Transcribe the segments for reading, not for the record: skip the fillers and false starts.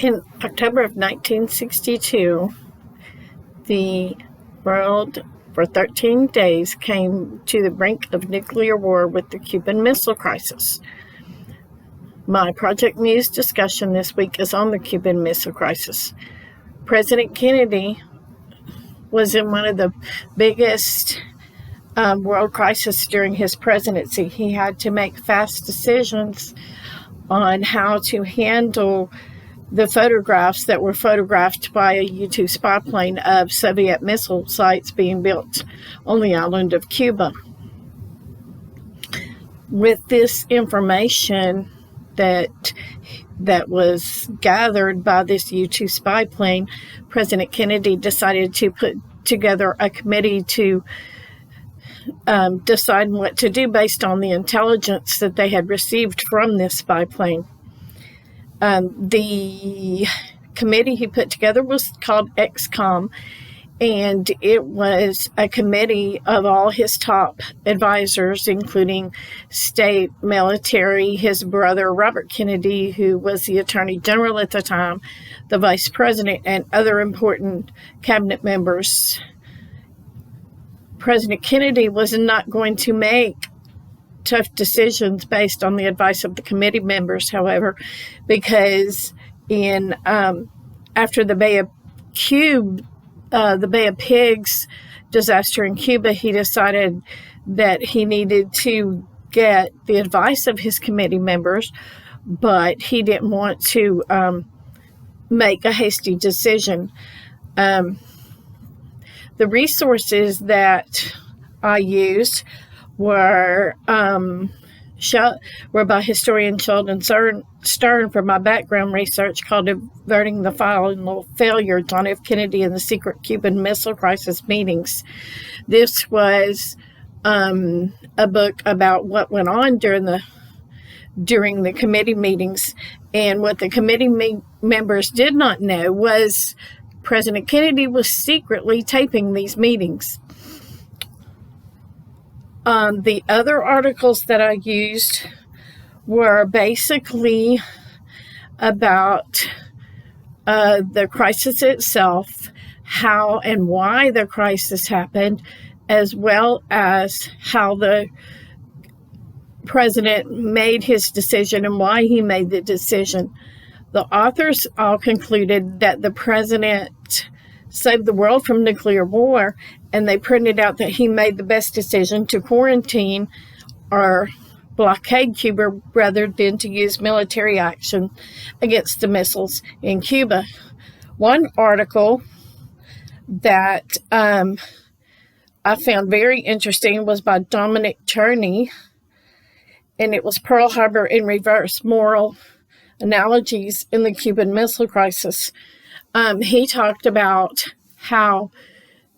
In October of 1962, the world for 13 days came to the brink of nuclear war with the Cuban Missile Crisis. My Project Muse discussion this week is on the Cuban Missile Crisis. President Kennedy was in one of the biggest world crises during his presidency. He had to make fast decisions on how to handle the photographs that were photographed by a U-2 spy plane of Soviet missile sites being built on the island of Cuba. With this information that was gathered by this U-2 spy plane, President Kennedy decided to put together a committee to decide what to do based on the intelligence that they had received from this spy plane. The committee he put together was called XCOM, and it was a committee of all his top advisors, including state, military, his brother Robert Kennedy, who was the Attorney General at the time, the Vice President, and other important cabinet members. President Kennedy was not going to make tough decisions based on the advice of the committee members, however, because after the Bay of Pigs disaster in Cuba, he decided that he needed to get the advice of his committee members, but he didn't want to make a hasty decision. The resources that I used were by historian Sheldon Stern for my background research called Averting the Final Failure, John F. Kennedy and the Secret Cuban Missile Crisis Meetings. This was a book about what went on during the committee meetings, and what the committee members did not know was President Kennedy was secretly taping these meetings. The other articles that I used were basically about the crisis itself, how and why the crisis happened, as well as how the president made his decision and why he made the decision. The authors all concluded that the president saved the world from nuclear war, and they printed out that he made the best decision to quarantine or blockade Cuba rather than to use military action against the missiles in Cuba. One article that I found very interesting was by Dominic Cherney, and it was Pearl Harbor in Reverse, Moral Analogies in the Cuban Missile Crisis. He talked about how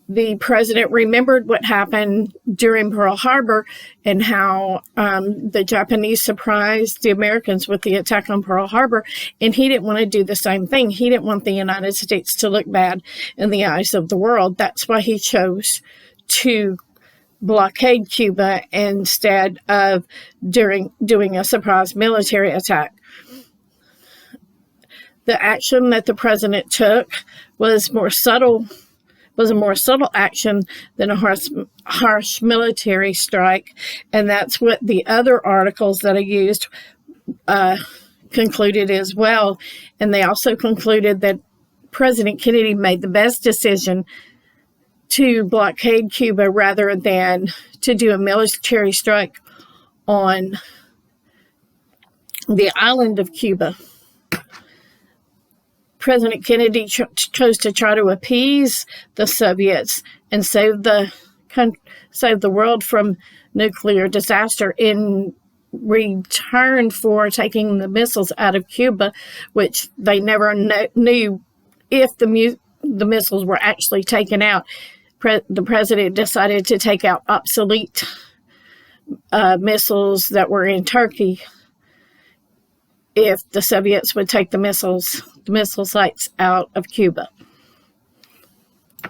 the president remembered what happened during Pearl Harbor and how the Japanese surprised the Americans with the attack on Pearl Harbor, and he didn't want to do the same thing. He didn't want the United States to look bad in the eyes of the world. That's why he chose to blockade Cuba instead of doing a surprise military attack. The action that the president took was a more subtle action than a harsh military strike, and that's what the other articles that I used concluded as well. And they also concluded that President Kennedy made the best decision to blockade Cuba rather than to do a military strike on the island of Cuba. President Kennedy chose to try to appease the Soviets and save the world from nuclear disaster in return for taking the missiles out of Cuba, which they never knew if the missiles were actually taken out. The president decided to take out obsolete missiles that were in Turkey if the Soviets would take the missile sites out of Cuba.